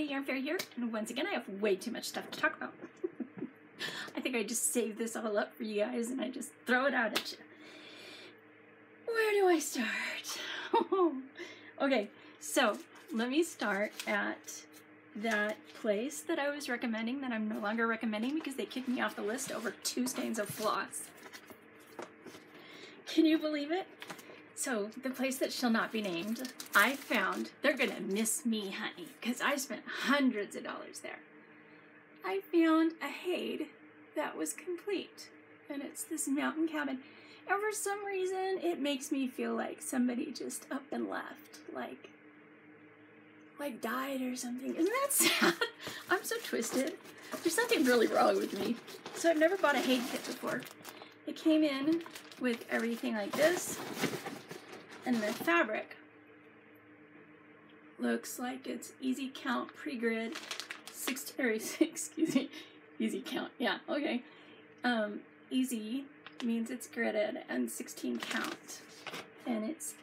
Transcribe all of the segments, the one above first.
everybody, Yarn Fairy here, and once again I have way too much stuff to talk about. I think I just saved this all up for you guys and I just throw it out at you. Where do I start? Okay, so let me start at that place that I was recommending that I'm no longer recommending because they kicked me off the list over 2 skeins of floss. Can you believe it? So, the place that shall not be named, I found, they're gonna miss me, honey, because I spent hundreds of dollars there. I found a Haid that was complete, and it's this mountain cabin, and for some reason, it makes me feel like somebody just up and left, like died or something. Isn't that sad? I'm so twisted. There's something really wrong with me. So I've never bought a Haid kit before. It came in with everything like this. And the fabric looks like it's easy count pre-grid, easy count, yeah, okay. Easy means it's gridded and 16 count, and it's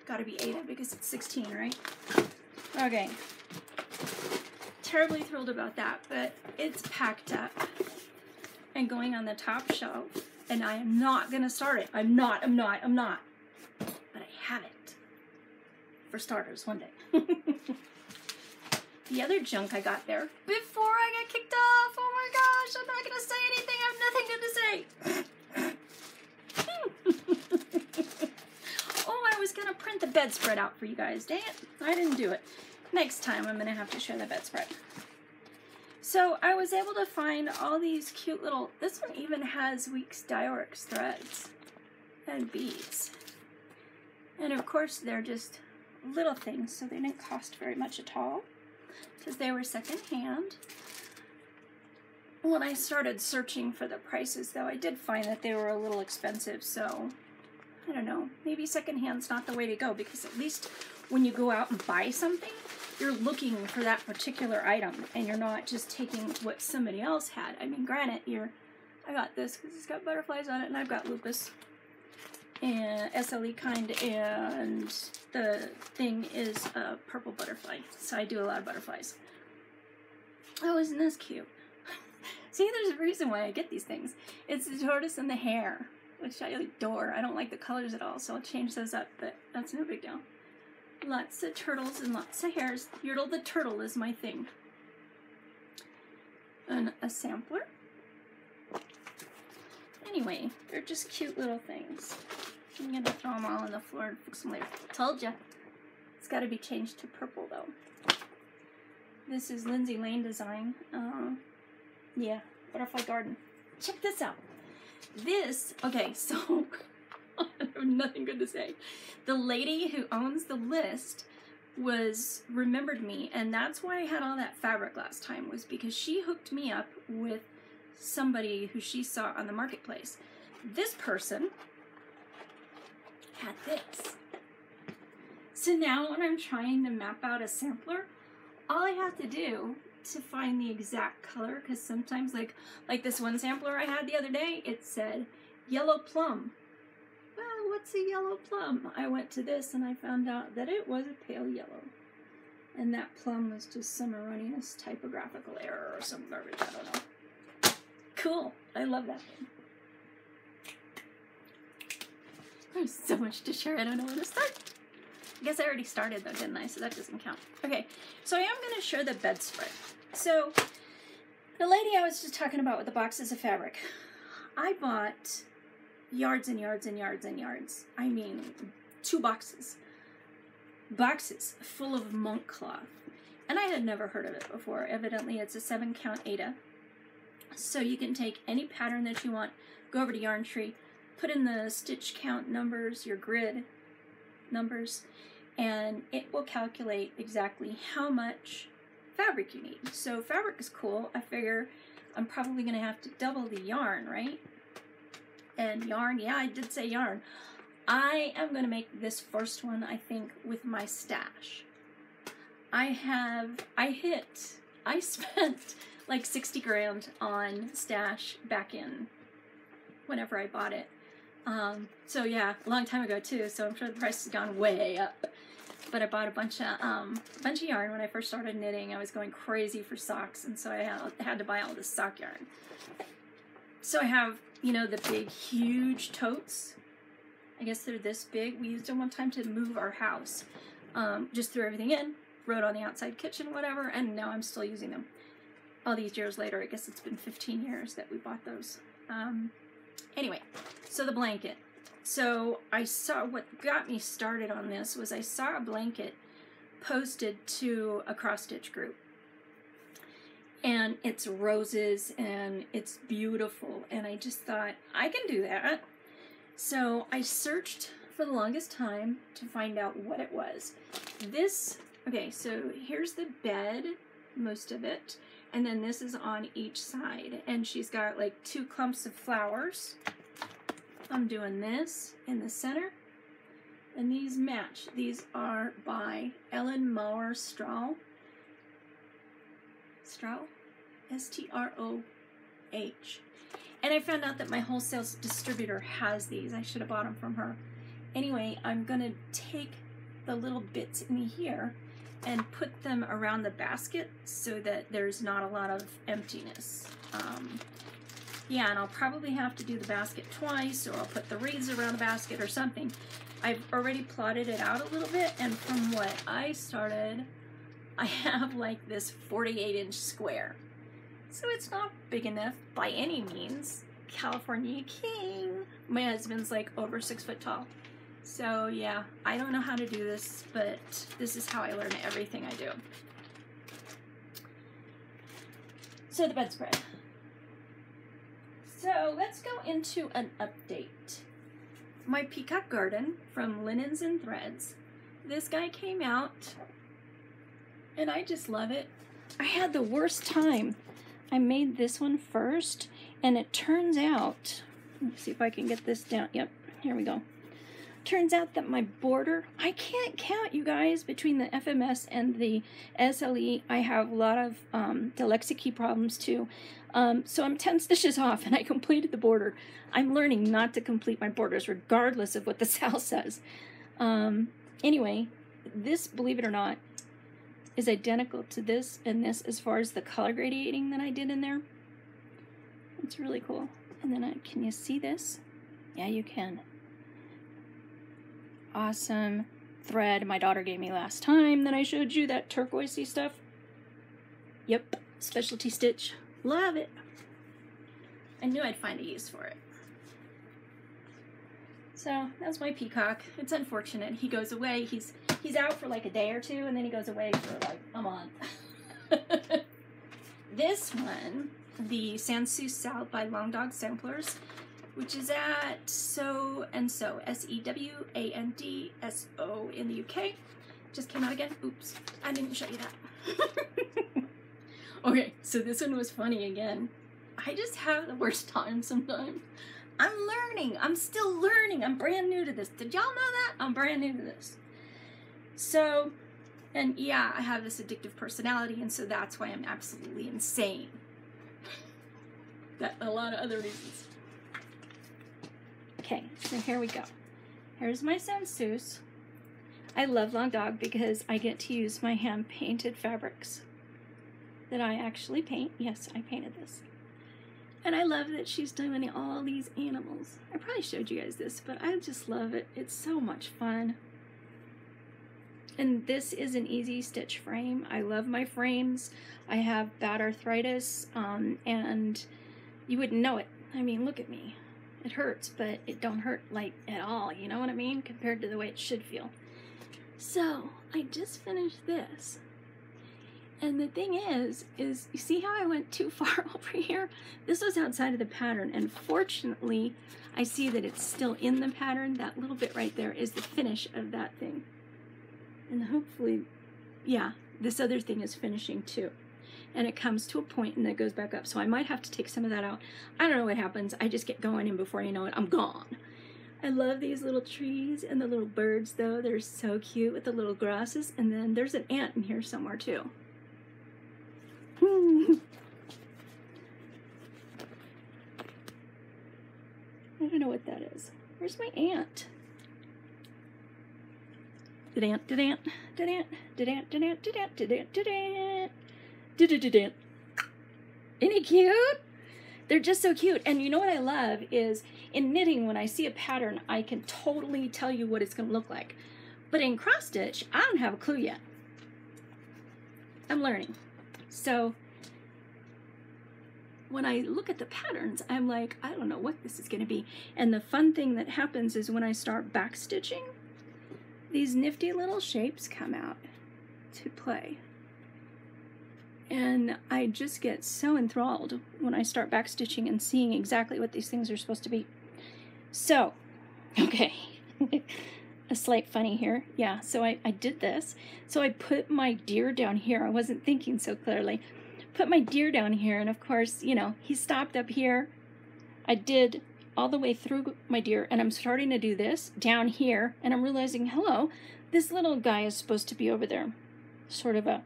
gotta be Ada because it's 16, right? Okay, terribly thrilled about that, but it's packed up and going on the top shelf. And I am not gonna start it. I'm not. But I have it. For starters, one day. The other junk I got there before I got kicked off. Oh my gosh, I'm not gonna say anything. I have nothing to say. Oh, I was gonna print the bedspread out for you guys. Dang it. I didn't do it. Next time I'm gonna have to show the bedspread. So I was able to find all these cute little, this one even has Weeks Diorex threads and beads. And of course they're just little things, so they didn't cost very much at all because they were secondhand. When I started searching for the prices though, I did find that they were a little expensive, so I don't know, maybe secondhand's not the way to go, because at least when you go out and buy something, you're looking for that particular item and you're not just taking what somebody else had. I mean, granted, I got this because it's got butterflies on it, and I've got lupus and SLE kind, and the thing is a purple butterfly, so I do a lot of butterflies. Oh, isn't this cute? See, there's a reason why I get these things. It's the tortoise and the hare, which I adore. I don't like the colors at all, so I'll change those up, but that's no big deal. Lots of turtles and lots of hares. Yertle the turtle is my thing. And a sampler. Anyway, they're just cute little things. I'm gonna throw them all on the floor and fix them later. Told ya. It's gotta be changed to purple though. This is Lindsay Lane design. Yeah, Butterfly Garden. Check this out. This, okay, so I have nothing good to say. The lady who owns the list remembered me, and that's why I had all that fabric last time, was because she hooked me up with somebody who she saw on the marketplace. This person had this. So now when I'm trying to map out a sampler, all I have to do to find the exact color, because sometimes like this one sampler I had the other day, it said yellow plum. Well, what's a yellow plum? I went to this and I found out that it was a pale yellow. And that plum was just some erroneous typographical error or some garbage, I don't know. Cool. I love that thing. There's so much to share, I don't know where to start. I guess I already started though, didn't I? So that doesn't count. Okay, so I am going to share the bedspread. So, the lady I was just talking about with the boxes of fabric, I bought yards and yards and yards and yards. I mean, 2 boxes. Boxes full of monk cloth. And I had never heard of it before. Evidently, it's a 7 count Ada. So you can take any pattern that you want, go over to Yarn Tree, put in the stitch count numbers, your grid numbers, and it will calculate exactly how much fabric you need. So fabric is cool. I figure I'm probably going to have to double the yarn, right? And yarn, yeah, I did say yarn. I am going to make this first one, I think, with my stash. I spent like 60 grand on stash back in whenever I bought it. So yeah, a long time ago too, so I'm sure the price has gone way up. but I bought a bunch of yarn when I first started knitting. I was going crazy for socks, and so I had to buy all this sock yarn. So I have, you know, the big, huge totes. I guess they're this big. We used them one time to move our house. Just threw everything in, wrote on the outside kitchen, whatever, and now I'm still using them. All these years later, I guess it's been 15 years that we bought those. Anyway, so the blanket. So I saw, what got me started on this was I saw a blanket posted to a cross-stitch group. And it's roses and it's beautiful. And I just thought, I can do that. So I searched for the longest time to find out what it was. This, okay, so here's the bed, most of it. And then this is on each side. And she's got like 2 clumps of flowers. I'm doing this in the center. And these match. These are by Ellen Maurer Straw. Straw? S-T-R-O-H. And I found out that my wholesale distributor has these. I should have bought them from her. Anyway, I'm going to take the little bits in here and put them around the basket so that there's not a lot of emptiness. Yeah, and I'll probably have to do the basket twice, or I'll put the wreaths around the basket or something. I've already plotted it out a little bit, and from what I started, I have like this 48-inch square. So it's not big enough by any means. California King. My husband's like over 6 foot tall. So yeah, I don't know how to do this, but this is how I learn everything I do. So the bedspread. So let's go into an update. My peacock garden from Linens and Threads. This guy came out and I just love it. I had the worst time. I made this one first and it turns out, let's see if I can get this down. Yep, here we go. Turns out that my border, I can't count, you guys, between the FMS and the SLE. I have a lot of dyslexic problems too. So I'm 10 stitches off and I completed the border. I'm learning not to complete my borders regardless of what the SAL says. Anyway, this, believe it or not, is identical to this and this as far as the color gradiating that I did in there. It's really cool. And then can you see this? Yeah, you can. Awesome thread my daughter gave me last time that I showed you, that turquoisey stuff. Yep, specialty stitch. Love it. I knew I'd find a use for it. So that's my peacock. It's unfortunate. He goes away. He's out for like a day or two, and then he goes away for like a month. This one, the Sans Souci Salve by Long Dog Samplers, which is at So and So, S-E-W-A-N-D-S-O in the UK. Just came out again. Oops, I didn't show you that. Okay, so this one was funny again. I just have the worst time sometimes. I'm learning. I'm still learning. I'm brand new to this. Did y'all know that? I'm brand new to this. So, and yeah, I have this addictive personality, and so that's why I'm absolutely insane. That a lot of other reasons. Okay, so here we go. Here's my Sans Souci. I love Long Dog because I get to use my hand-painted fabrics that I actually paint. Yes, I painted this. And I love that she's doing all these animals. I probably showed you guys this, but I just love it. It's so much fun. And this is an easy stitch frame. I love my frames. I have bad arthritis, and you wouldn't know it. I mean, look at me. It hurts, but it don't hurt like at all, you know what I mean? Compared to the way it should feel. So, I just finished this. And the thing is you see how I went too far over here? This was outside of the pattern, and fortunately, I see that it's still in the pattern. That little bit right there is the finish of that thing. And hopefully, yeah, this other thing is finishing too. And it comes to a point and then it goes back up. So I might have to take some of that out. I don't know what happens. I just get going, and before you know it, I'm gone. I love these little trees and the little birds, though. They're so cute with the little grasses. And then there's an ant in here somewhere too. I don't know what that is. Where's my ant? Isn't he cute? They're just so cute. And you know what I love is in knitting, when I see a pattern, I can totally tell you what it's going to look like. But in cross stitch, I don't have a clue yet. I'm learning. So when I look at the patterns, I'm like, I don't know what this is going to be. And the fun thing that happens is when I start back stitching, these nifty little shapes come out to play. And I just get so enthralled when I start back stitching and seeing exactly what these things are supposed to be. So, okay, a slight funny here. Yeah, so I did this. So I put my deer down here. I wasn't thinking so clearly. Put my deer down here, and of course, you know, he stopped up here. I did all the way through my deer, and I'm starting to do this down here, and I'm realizing, hello, this little guy is supposed to be over there. Sort of a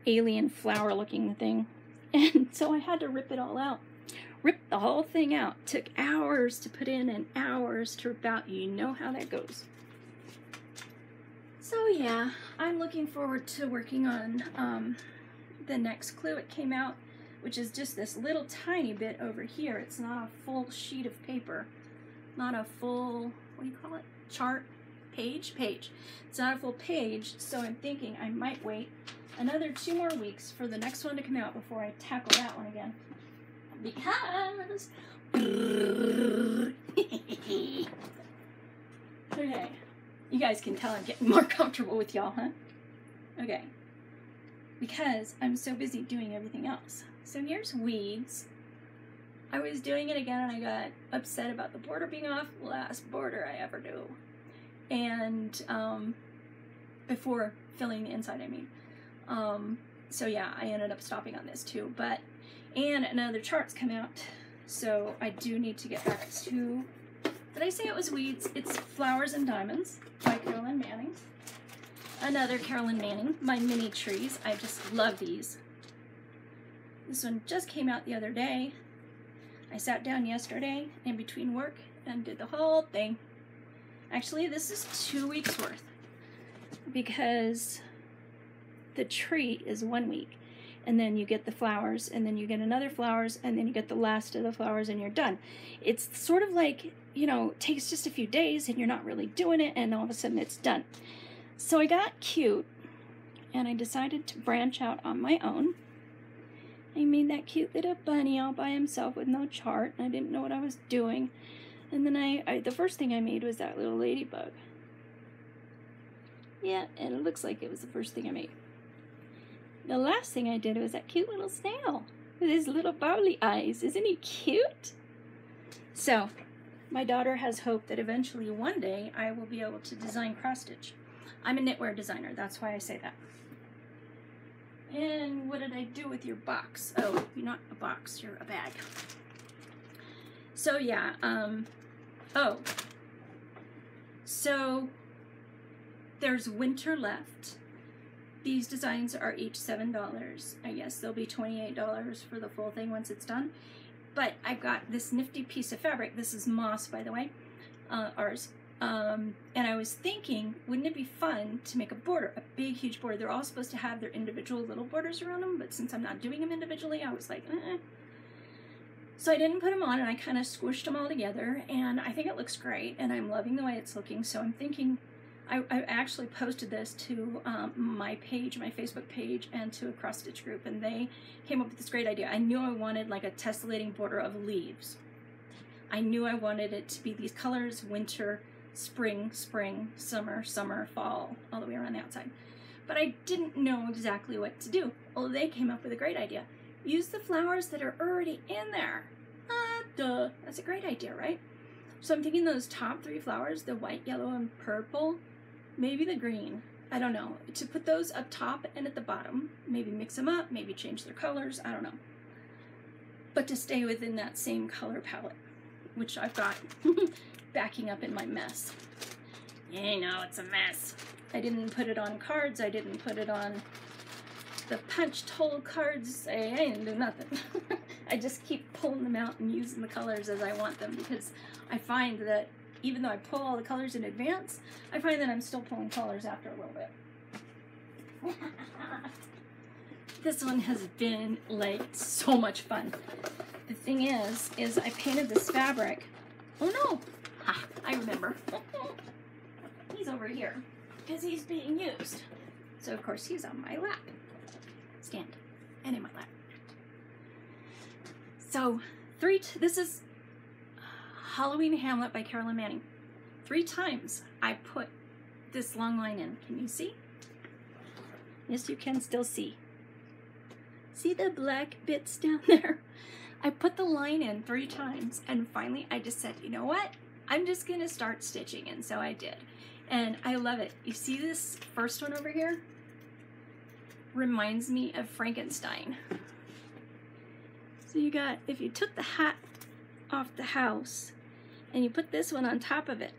alien flower looking thing. And so I had to rip it all out. Rip the whole thing out. Took hours to put in and hours to rip out. You know how that goes. So yeah, I'm looking forward to working on the next clue. It came out, which is just this little tiny bit over here. It's not a full sheet of paper. Not a full, what do you call it? Chart? Page? Page. It's not a full page, so I'm thinking I might wait another 2 more weeks for the next one to come out before I tackle that one again. Because... Okay. You guys can tell I'm getting more comfortable with y'all, huh? Okay. Because I'm so busy doing everything else. So here's weeds. I was doing it again and I got upset about the border being off. Last border I ever do. And before filling the inside, I mean. So yeah, I ended up stopping on this too. And another chart's come out. So I do need to get back to, did I say it was weeds? It's Flowers and Diamonds by Carolyn Manning. Another Carolyn Manning, my mini trees. I just love these. This one just came out the other day. I sat down yesterday in between work and did the whole thing. Actually, this is 2 weeks worth because the tree is 1 week, and then you get the flowers, and then you get another flowers, and then you get the last of the flowers, and you're done. It's sort of like, you know, it takes just a few days, and you're not really doing it, and all of a sudden it's done. So I got cute, and I decided to branch out on my own. I made that cute little bunny all by himself with no chart, and I didn't know what I was doing. And then the first thing I made was that little ladybug. Yeah, and it looks like it was the first thing I made. The last thing I did was that cute little snail with his little bowly eyes. Isn't he cute? So, my daughter has hope that eventually one day I will be able to design cross-stitch. I'm a knitwear designer, that's why I say that. And what did I do with your box? Oh, you're not a box, you're a bag. So yeah, so there's winter left. These designs are each $7. I guess they'll be $28 for the full thing once it's done. But I've got this nifty piece of fabric. This is moss, by the way, ours. And I was thinking, wouldn't it be fun to make a border, a big, huge border? They're all supposed to have their individual little borders around them, but since I'm not doing them individually, I was like, So I didn't put them on, and I kind of squished them all together, and I think it looks great, and I'm loving the way it's looking. So I'm thinking, I actually posted this to my page, my Facebook page, and to a cross-stitch group, and they came up with this great idea. I knew I wanted like a tessellating border of leaves. I knew I wanted it to be these colors: winter, spring, spring, summer, summer, fall, all the way around the outside. But I didn't know exactly what to do. Well, they came up with a great idea. Use the flowers that are already in there. Duh. That's a great idea, right? So I'm thinking those top 3 flowers, the white, yellow, and purple, maybe the green, I don't know, to put those up top and at the bottom, maybe mix them up, maybe change their colors, I don't know. But to stay within that same color palette, which I've got backing up in my mess. You know, it's a mess. I didn't put it on cards, I didn't put it on the punched hole cards. I didn't do nothing. I just keep pulling them out and using the colors as I want them, because I find that even though I pull all the colors in advance, I find that I'm still pulling colors after a little bit. This one has been like so much fun. The thing is I painted this fabric. Oh no, I remember. He's over here because he's being used. So of course he's on my lap. Stand and in my lap. So this is Halloween Hamlet by Carolyn Manning. 3 times I put this long line in. Can you see? Yes, you can still see. See the black bits down there? I put the line in 3 times, and finally I just said, you know what? I'm just gonna start stitching, and so I did. And I love it. You see this first one over here? Reminds me of Frankenstein. So you got, if you took the hat off the house, and you put this one on top of it,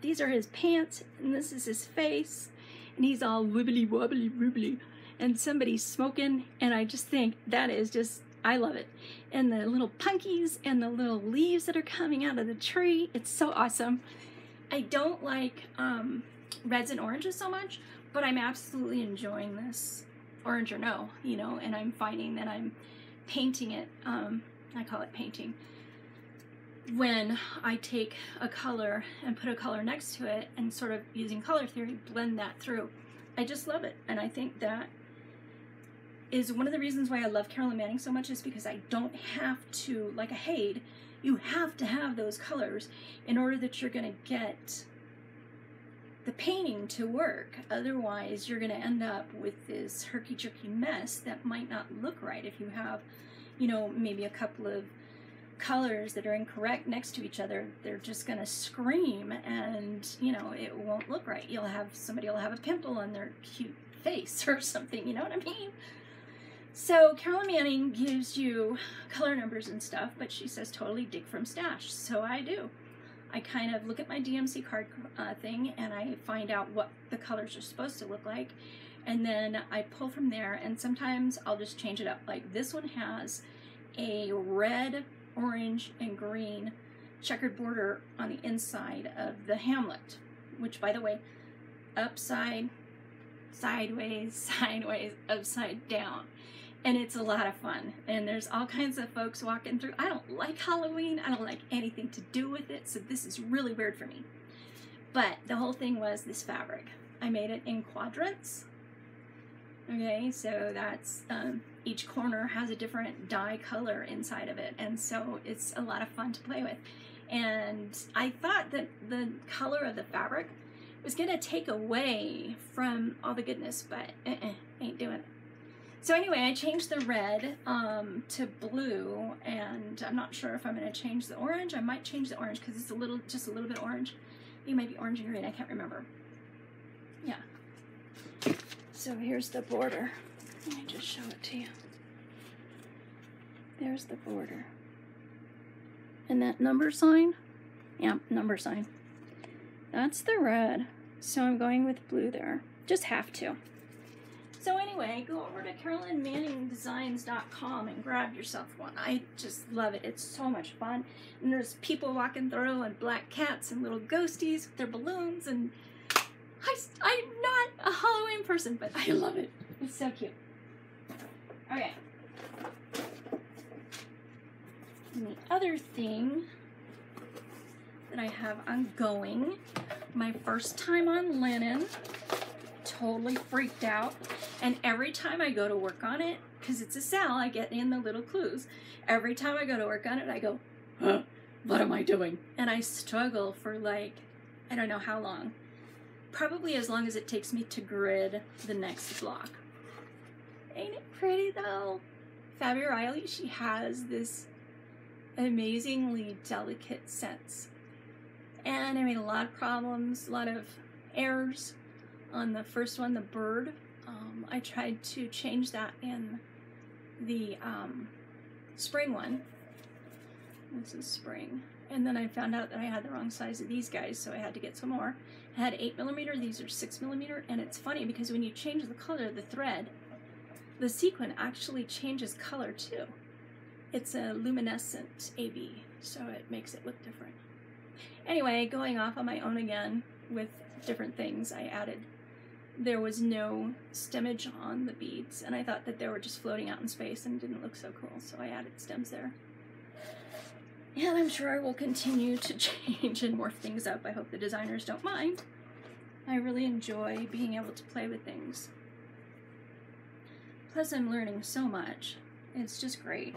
these are his pants, and this is his face, and he's all wibbly wobbly wobbly, and somebody's smoking, and I just think that is just, I love it. And the little punkies and the little leaves that are coming out of the tree, it's so awesome. I don't like reds and oranges so much, but I'm absolutely enjoying this, orange or no, you know, and I'm finding that I'm painting it, I call it painting, when I take a color and put a color next to it and sort of using color theory, blend that through. I just love it, and I think that is one of the reasons why I love Carolyn Manning so much, is because I don't have to, like a Haid, you have to have those colors in order that you're going to get the painting to work. Otherwise, you're going to end up with this herky-jerky mess that might not look right if you have, you know, maybe a couple of colors that are incorrect next to each other. They're just going to scream, and, you know, it won't look right. Somebody will have a pimple on their cute face or something, you know what I mean? So Carolyn Manning gives you color numbers and stuff, but she says totally dig from stash. So I do. I kind of look at my DMC card thing, and I find out what the colors are supposed to look like, and then I pull from there, and sometimes I'll just change it up. Like this one has a red, orange, and green checkered border on the inside of the Hamlet, which, by the way, upside, sideways, sideways, upside down. And it's a lot of fun, and there's all kinds of folks walking through. I don't like Halloween, I don't like anything to do with it, so this is really weird for me. But the whole thing was this fabric. I made it in quadrants. Okay, so that's, each corner has a different dye color inside of it, and so it's a lot of fun to play with. And I thought that the color of the fabric was gonna take away from all the goodness, but ain't doing it. So anyway, I changed the red to blue, and I'm not sure if I'm going to change the orange. I might change the orange because it's just a little bit orange. I think it might be orange and green. I can't remember. Yeah. So here's the border. Let me just show it to you. There's the border. And that number sign? Yeah, number sign. That's the red. So I'm going with blue there. Just have to. So anyway, go over to CarolynManningDesigns.com and grab yourself one. I just love it. It's so much fun. And there's people walking through, and black cats and little ghosties with their balloons. And I'm not a Halloween person, but I love it. It's so cute. Okay. And the other thing that I have ongoing, my first time on linen. Totally freaked out, and every time I go to work on it, because it's a cell, I get in the little clues. Every time I go to work on it, I go, huh, what am I doing? And I struggle for like, I don't know how long. Probably as long as it takes me to grid the next block. Ain't it pretty though? Fabi Riley, she has this amazingly delicate sense. And I made a lot of problems, a lot of errors. On the first one, the bird, I tried to change that in the spring one. This is spring. And then I found out that I had the wrong size of these guys, so I had to get some more. I had 8mm, these are 6mm, and it's funny because when you change the color of the thread, the sequin actually changes color too. It's a luminescent AB, so it makes it look different. Anyway, going off on my own again with different things I added. There was no stemmage on the beads, and I thought that they were just floating out in space and didn't look so cool, so I added stems there. And I'm sure I will continue to change and morph things up. I hope the designers don't mind. I really enjoy being able to play with things. Plus, I'm learning so much. It's just great.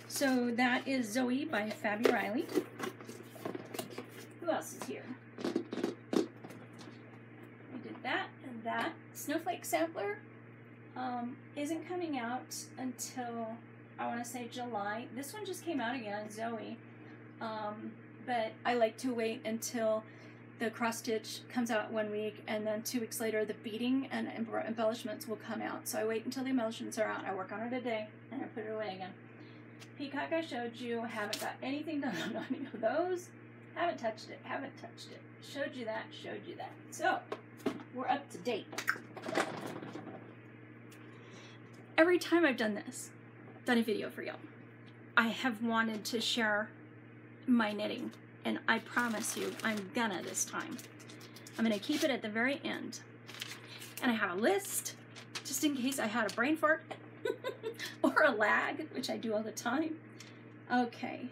So that is Zoe by Fabi Riley. Who else is here? I did that and that. Snowflake Sampler isn't coming out until, I want to say, July. This one just came out again, Zoe. But I like to wait until the cross stitch comes out 1 week, and then 2 weeks later the beading and embellishments will come out. So I wait until the embellishments are out. I work on it a day, and I put it away again. Peacock I showed you. Haven't got anything done on any of those. Haven't touched it. Haven't touched it. Showed you that. Showed you that. So we're up to date. Every time I've done this, done a video for y'all, I have wanted to share my knitting, and I promise you I'm gonna this time. I'm gonna keep it at the very end, and I have a list just in case I had a brain fart or a lag, which I do all the time. Okay,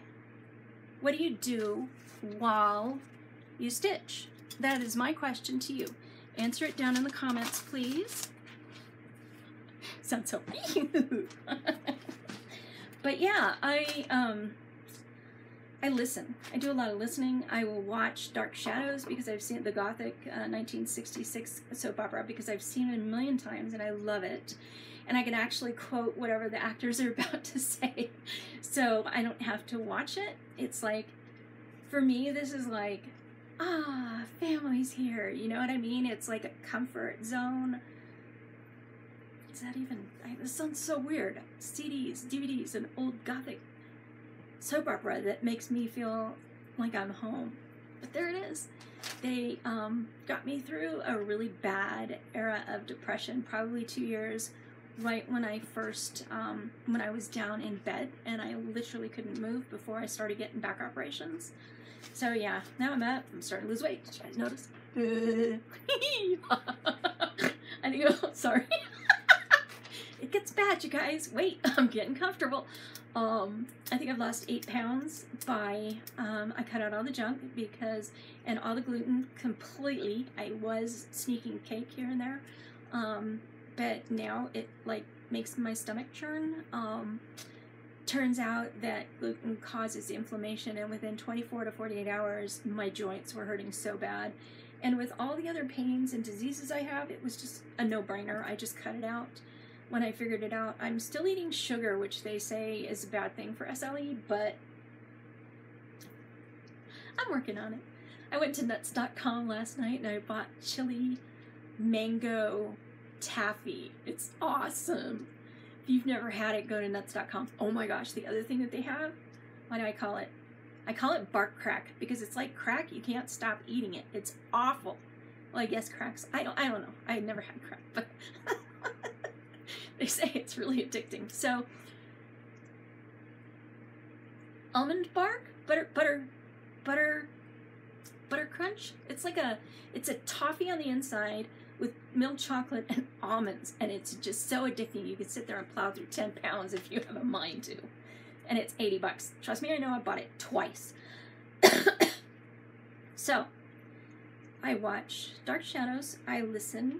what do you do while you stitch? That is my question to you. Answer it down in the comments, please. Sounds so but yeah, I listen. I do a lot of listening. I will watch Dark Shadows because I've seen the Gothic 1966 soap opera because I've seen it a million times and I love it. And I can actually quote whatever the actors are about to say. So I don't have to watch it. It's like, for me, this is like, family's here. You know what I mean? It's like a comfort zone. Is that even, this sounds so weird. CDs, DVDs, an old Gothic soap opera that makes me feel like I'm home. But there it is. They got me through a really bad era of depression, probably 2 years, right when I first, when I was down in bed and I literally couldn't move before I started getting back operations. So yeah, now I'm up, I'm starting to lose weight. Did you guys notice? I need to go, sorry. It gets bad, you guys. Wait, I'm getting comfortable. I think I've lost 8 pounds by, I cut out all the junk because, and all the gluten completely. I was sneaking cake here and there. But now it like makes my stomach churn. Turns out that gluten causes inflammation, and within 24 to 48 hours, my joints were hurting so bad. And with all the other pains and diseases I have, it was just a no-brainer. I just cut it out. When I figured it out, I'm still eating sugar, which they say is a bad thing for SLE, but I'm working on it. I went to nuts.com last night and I bought chili mango taffy. It's awesome. If you've never had it, go to nuts.com. Oh my gosh, the other thing that they have, what do I call it? I call it bark crack because it's like crack. You can't stop eating it. It's awful. Well, I guess cracks. I don't know. I had never had crack, but they say it's really addicting. So, almond bark, butter crunch. It's like it's a toffee on the inside with milk chocolate and almonds, and it's just so addicting. You can sit there and plow through 10 pounds if you have a mind to. And it's $80. Trust me, I know, I bought it twice. So, I watch Dark Shadows. I listen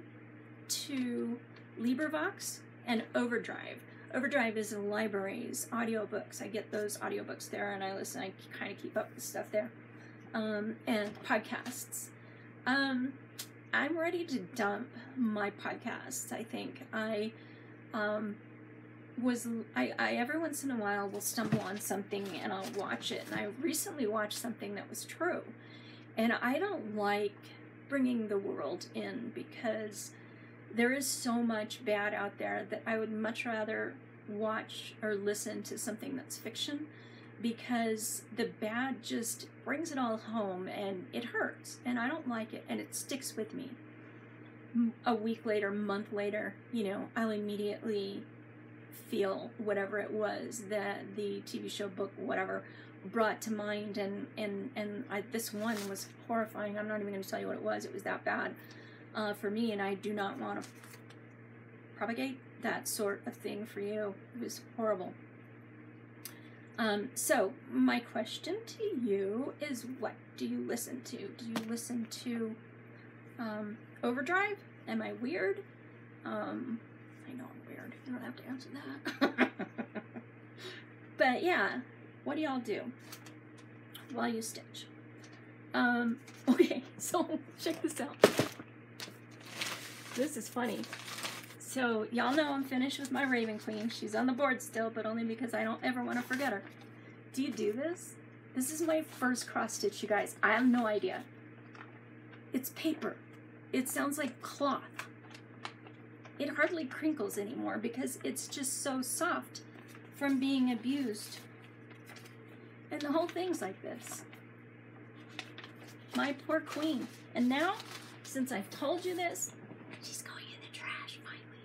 to LibriVox and Overdrive. Overdrive is a library's audiobooks. I get those audiobooks there and I listen. I kind of keep up with stuff there. And podcasts. I'm ready to dump my podcasts, I think. I every once in a while will stumble on something and I'll watch it. And I recently watched something that was true. And I don't like bringing the world in because there is so much bad out there that I would much rather watch or listen to something that's fiction, because the bad just brings it all home and it hurts and I don't like it and it sticks with me. A week later, month later, you know, I'll immediately feel whatever it was that the TV show, book, whatever brought to mind, and this one was horrifying. I'm not even going to tell you what it was. It was that bad for me, and I do not want to propagate that sort of thing for you. It was horrible. So my question to you is, what do you listen to? Do you listen to Overdrive? Am I weird? I know I'm weird. You don't have to answer that. But yeah, what do y'all do while you stitch? Okay, so check this out. This is funny. So y'all know I'm finished with my Raven Queen. She's on the board still, but only because I don't ever want to forget her. Do you do this? This is my first cross stitch, you guys. I have no idea. It's paper. It sounds like cloth. It hardly crinkles anymore because it's just so soft from being abused. And the whole thing's like this. My poor queen. And now, since I've told you this, she's going in the trash finally.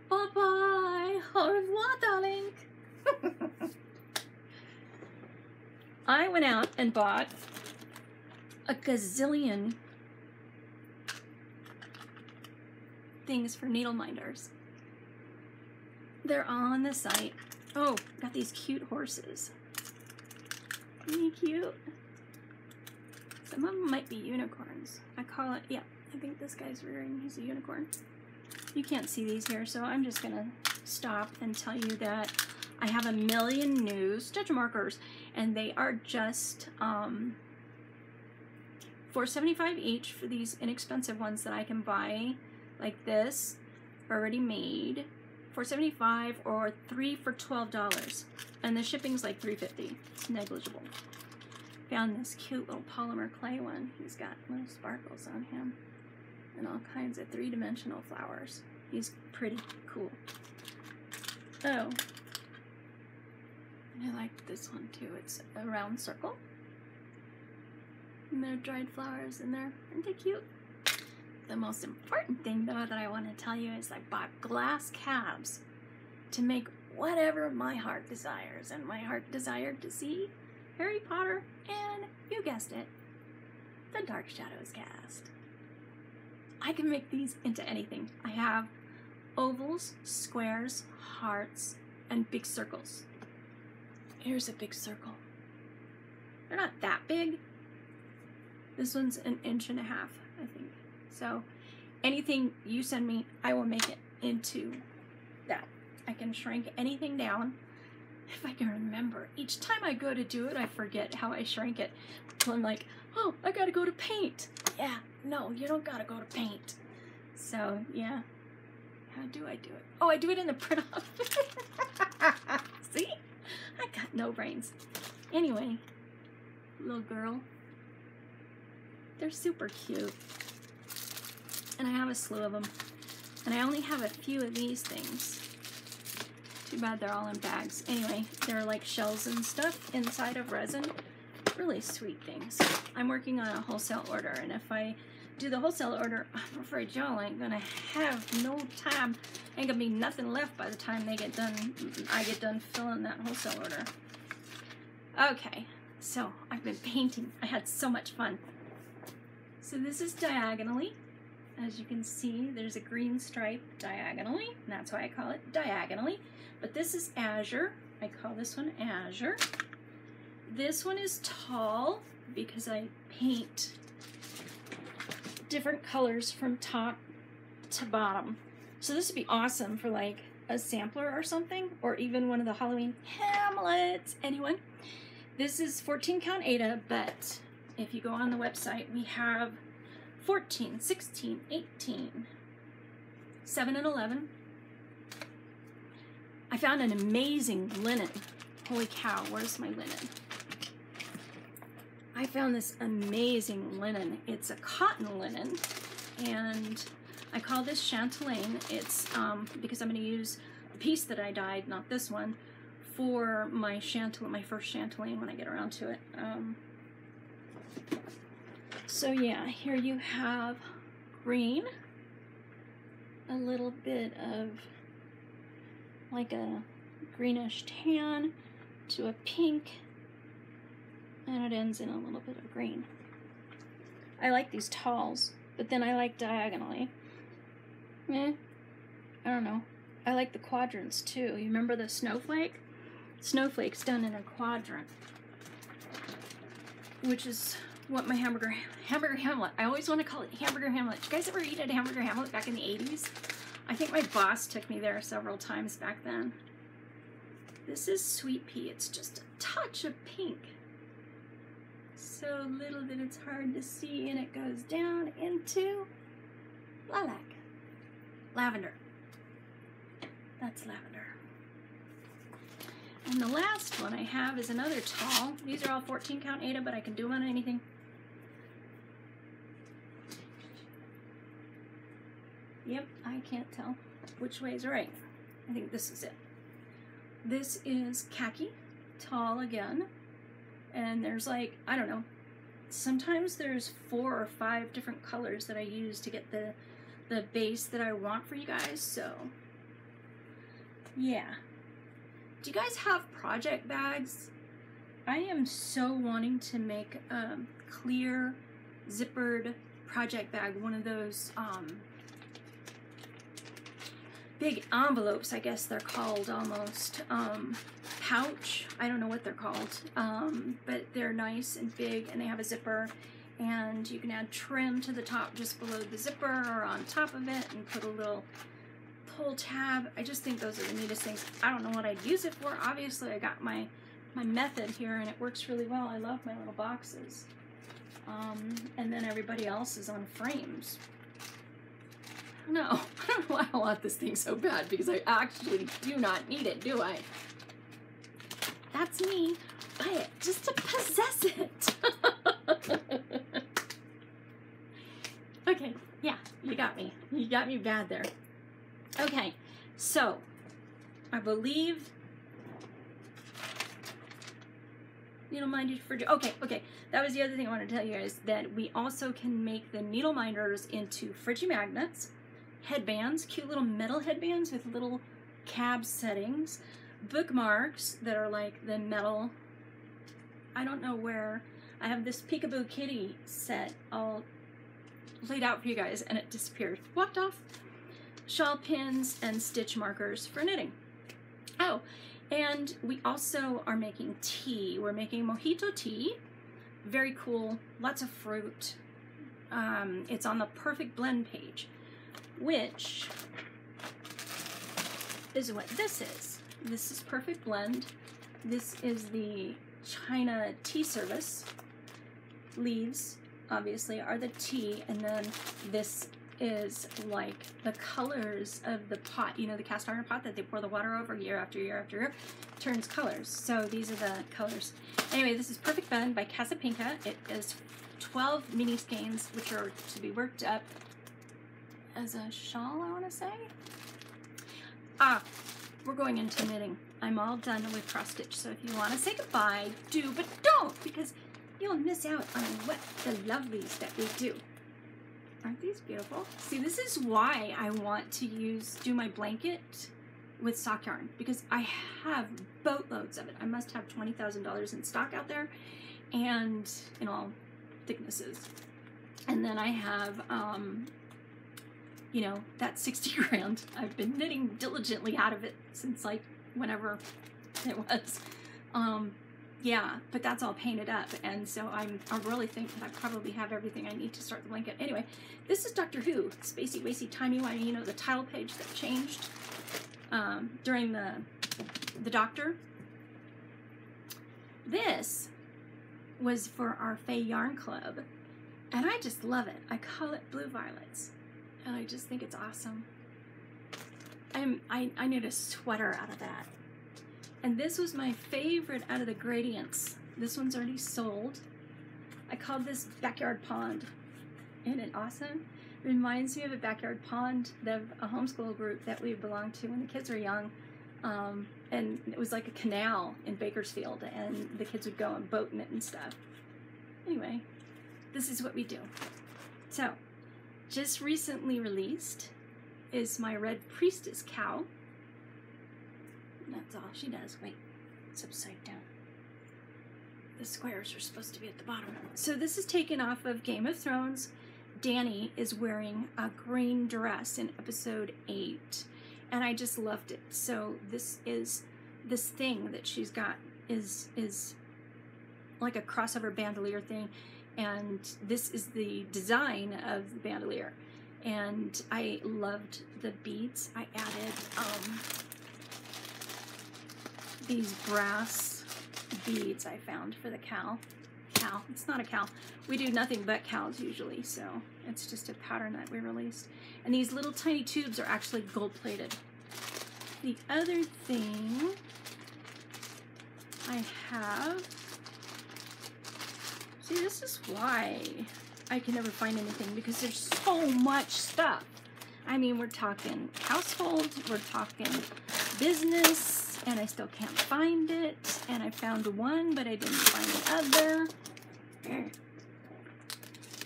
Bye-bye. Au revoir, darling. I went out and bought a gazillion things for needle minders. They're all on the site. Oh, got these cute horses. Isn't he cute? Some of them might be unicorns. I call it, yeah, I think this guy's rearing, he's a unicorn. You can't see these here, so I'm just gonna stop and tell you that I have a million new stitch markers, and they are just $4.75 each for these inexpensive ones that I can buy, like this, already made, $4.75, or 3 for $12, and the shipping's like $3.50. It's negligible. Found this cute little polymer clay one. He's got little sparkles on him and all kinds of three-dimensional flowers. He's pretty cool. Oh, and I like this one too. It's a round circle, and there are dried flowers in there. Aren't they cute? The most important thing, though, that I want to tell you is I bought glass cabs to make whatever my heart desires, and my heart desired to see Harry Potter and, you guessed it, the Dark Shadows cast. I can make these into anything. I have ovals, squares, hearts, and big circles. Here's a big circle. They're not that big. This one's 1.5 inches, I think. So anything you send me, I will make it into that. I can shrink anything down if I can remember. Each time I go to do it, I forget how I shrank it. So I'm like, oh, I gotta go to paint. Yeah, no, you don't gotta go to paint. So yeah, how do I do it? Oh, I do it in the print off. See? I got no brains. Anyway, little girl. They're super cute. And I have a slew of them. And I only have a few of these things. Too bad they're all in bags. Anyway, they're like shells and stuff inside of resin. Really sweet things. I'm working on a wholesale order, and if I do the wholesale order, I'm afraid y'all ain't gonna have no time. Ain't gonna be nothing left by the time they get done. I get done filling that wholesale order. Okay, so I've been painting. I had so much fun. So this is diagonally. As you can see, there's a green stripe diagonally, and that's why I call it diagonally. But this is azure. I call this one azure. This one is tall because I paint different colors from top to bottom. So this would be awesome for like a sampler or something, or even one of the Halloween Hamlets. Anyone? This is 14 count Aida, but if you go on the website, we have 14, 16, 18, 7 and 11. I found an amazing linen. Holy cow, where's my linen? I found this amazing linen. It's a cotton linen, and I call this chatelaine. It's because I'm going to use the piece that I dyed, not this one, for my first chatelaine when I get around to it. So yeah, here you have green, a little bit of like a greenish tan, to a pink, And it ends in a little bit of green. I like these talls, but then I like diagonally. I don't know. I like the quadrants too. You remember the snowflake? Snowflake's done in a quadrant, which is what my hamburger hamlet. I always want to call it hamburger hamlet. Did you guys ever eat at hamburger hamlet back in the 80s? I think my boss took me there several times back then. This is sweet pea. It's just a touch of pink. So little that it's hard to see, and it goes down into lilac. Lavender. That's lavender. And the last one I have is another tall. These are all 14 count Ada, but I can do them on anything. Yep, I can't tell which way is right. I think this is it. This is khaki, tall again. And there's like, I don't know, sometimes there's 4 or 5 different colors that I use to get the base that I want for you guys, so yeah. Do you guys have project bags? I am so wanting to make a clear zippered project bag, one of those big envelopes, I guess they're called almost, pouch, I don't know what they're called, but they're nice and big and they have a zipper, and you can add trim to the top just below the zipper or on top of it and put a little pull tab. I just think those are the neatest things. I don't know what I'd use it for. Obviously I got my method here and it works really well. I love my little boxes. And then everybody else is on frames. No, I don't know why I want this thing so bad, because I actually do not need it, do I? That's me. Buy it just to possess it. Okay, yeah, you got me. You got me bad there. Okay, so I believe needle minders for okay. That was the other thing I wanted to tell you guys, that we also can make the needle minders into Frigimagnets. Headbands, cute little metal headbands with little cab settings, bookmarks that are like the metal, I don't know where, I have this Peekaboo Kitty set all laid out for you guys and it disappeared, walked off, shawl pins and stitch markers for knitting. Oh, and we also are making tea. We're making mojito tea, very cool, lots of fruit. It's on the Perfect Blend page, which is what this is. This is Perfect Blend. This is the China tea service. Leaves, obviously, are the tea, and then this is like the colors of the pot, you know, the cast iron pot that they pour the water over year after year after year, turns colors. So these are the colors. Anyway, this is Perfect Blend by Casapinka. It is 12 mini skeins, which are to be worked up as a shawl, I want to say. We're going into knitting. I'm all done with cross stitch, so if you want to say goodbye, do, but don't, because you'll miss out on what the lovelies that we do. Aren't these beautiful? See, this is why I want to do my blanket with sock yarn, because I have boatloads of it. I must have $20,000 in stock out there, and in all thicknesses. And then I have, you know, that 60 grand. I've been knitting diligently out of it since like whenever it was. Yeah, but that's all painted up, and so I really think that I probably have everything I need to start the blanket. Anyway, this is Doctor Who, spacey, wacy, timey-wimey, you know, the title page that changed during the Doctor. This was for our Faye Yarn Club, and I just love it. I call it Blue Violets, and I just think it's awesome. I knit a sweater out of that. And this was my favorite out of the gradients. This one's already sold. I called this Backyard Pond. Isn't it awesome? It reminds me of a backyard pond, a homeschool group that we belonged to when the kids were young. And it was like a canal in Bakersfield, and the kids would go and boat in it and stuff. Anyway, this is what we do. So, just recently released is my Red Priestess cow. That's all she does. Wait, it's upside down. the squares are supposed to be at the bottom. So this is taken off of Game of Thrones. Danny is wearing a green dress in episode 8, and I just loved it. So this thing that she's got is like a crossover bandolier thing, and this is the design of the bandolier. And I loved the beads. I added these brass beads I found for the cow. It's not a cow. We do nothing but cows usually, so it's just a pattern that we released. And these little tiny tubes are actually gold plated. The other thing I have, see, this is why I can never find anything, because there's so much stuff. I mean, we're talking household, we're talking business, and I still can't find it. And I found one, but I didn't find the other.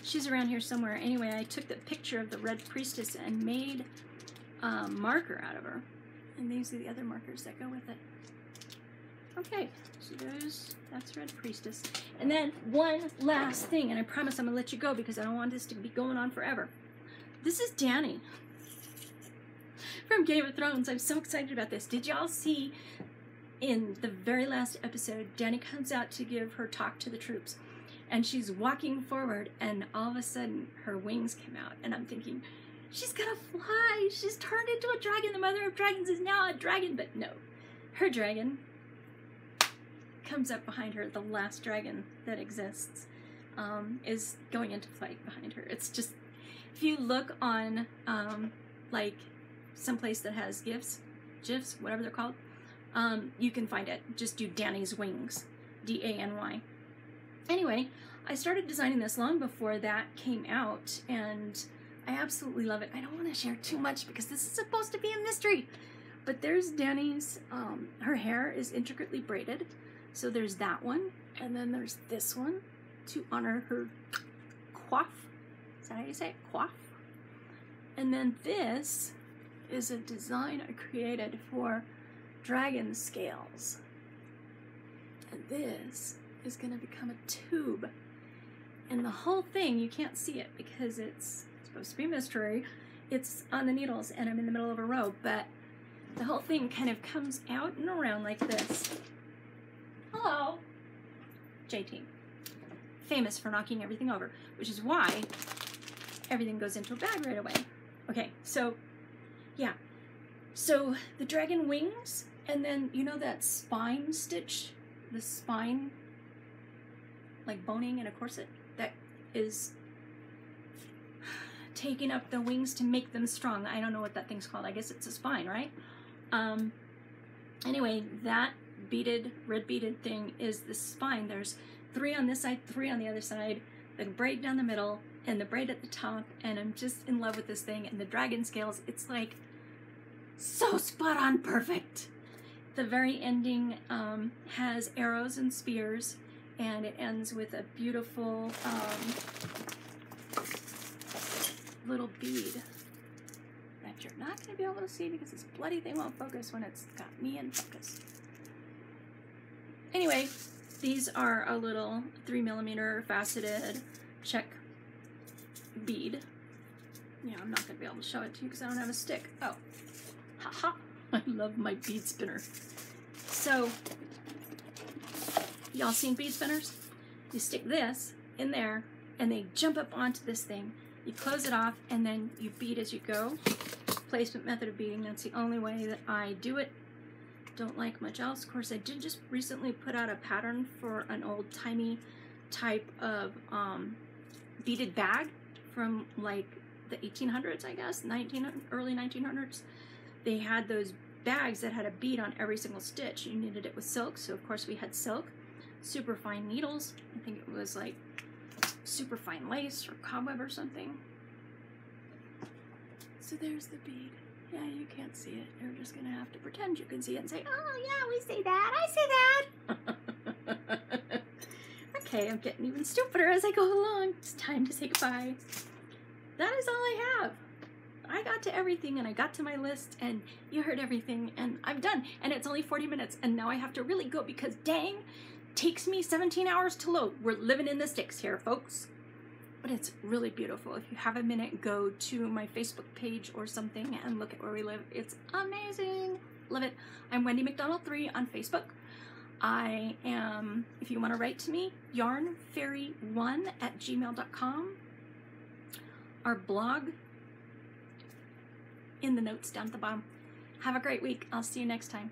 She's around here somewhere. Anyway, I took the picture of the Red Priestess and made a marker out of her. And these are the other markers that go with it. Okay, so that's Red Priestess. And then one last thing, and I promise I'm gonna let you go because I don't want this to be going on forever. This is Dany from Game of Thrones. I'm so excited about this. Did y'all see in the very last episode, Dany comes out to give her talk to the troops, and she's walking forward, and all of a sudden her wings came out, and I'm thinking, she's gonna fly. She's turned into a dragon. The mother of dragons is now a dragon. But no, her dragon comes up behind her. The last dragon that exists is going into flight behind her. It's just, if you look on like someplace that has GIFs, whatever they're called, you can find it. Just do Dany's wings, D-A-N-Y. Anyway, I started designing this long before that came out, and I absolutely love it. I don't want to share too much because this is supposed to be a mystery. But there's Dany's, her hair is intricately braided. So there's that one, and then there's this one to honor her coif. Is that how you say it? Coif? And then this is a design I created for dragon scales. And this is going to become a tube. And the whole thing, you can't see it because it's supposed to be a mystery. It's on the needles, and I'm in the middle of a row, but the whole thing kind of comes out and around like this. Hello, JT. Famous for knocking everything over, which is why everything goes into a bag right away. Okay, so, yeah. So, the dragon wings, and then, you know that spine stitch? The spine, like boning in a corset, that is taking up the wings to make them strong. I don't know what that thing's called. I guess it's a spine, right? Anyway, that red beaded thing is the spine. There's 3 on this side, 3 on the other side, the braid down the middle, and the braid at the top, and I'm just in love with this thing. And the dragon scales, it's like so spot on perfect. The very ending has arrows and spears, and it ends with a beautiful little bead that you're not going to be able to see because this bloody thing won't focus when it's got me in focus. Anyway, these are a little 3mm faceted check bead. Yeah, I'm not going to be able to show it to you because I don't have a stick. Oh, haha. I love my bead spinner. So, y'all seen bead spinners? You stick this in there, and they jump up onto this thing. You close it off, and then you bead as you go. Placement method of beading, that's the only way that I do it. Don't like much else. Of course, I did just recently put out a pattern for an old-timey type of beaded bag from like the 1800s, I guess, early 1900s. They had those bags that had a bead on every single stitch. You needed it with silk, so of course we had silk. Super fine needles. I think it was like super fine lace or cobweb or something. So there's the bead. Yeah, you can't see it. You're just gonna have to pretend you can see it and say, oh yeah, we see that, I see that. Okay, I'm getting even stupider as I go along. It's time to say goodbye. That is all I have. I got to everything, and I got to my list, and you heard everything, and I'm done. And it's only 40 minutes, and now I have to really go because dang, takes me 17 hours to load. We're living in the sticks here, folks. But it's really beautiful. If you have a minute, go to my Facebook page or something and look at where we live. It's amazing. Love it. I'm Wendy McDonald 3 on Facebook. I am, if you want to write to me, yarnfairy1@gmail.com. Our blog in the notes down at the bottom. Have a great week. I'll see you next time.